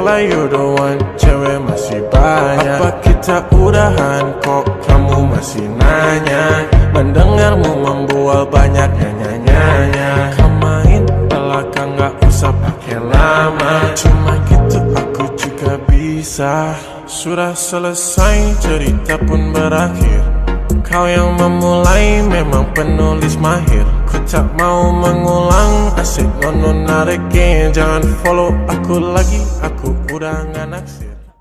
Like you the one, cewek masih banyak. Apa kita udahan kok kamu masih nanya? Mendengarmu membual banyak nyanyi-nyanyi. Kamu main belakang gak usah pakai lama. Cuma gitu aku juga bisa. Sudah selesai cerita pun berakhir. Kau yang memulai memang penulis mahir. Ku tak mau mengulang, asik no not again. Jangan follow aku lagi, aku udah gak naksir.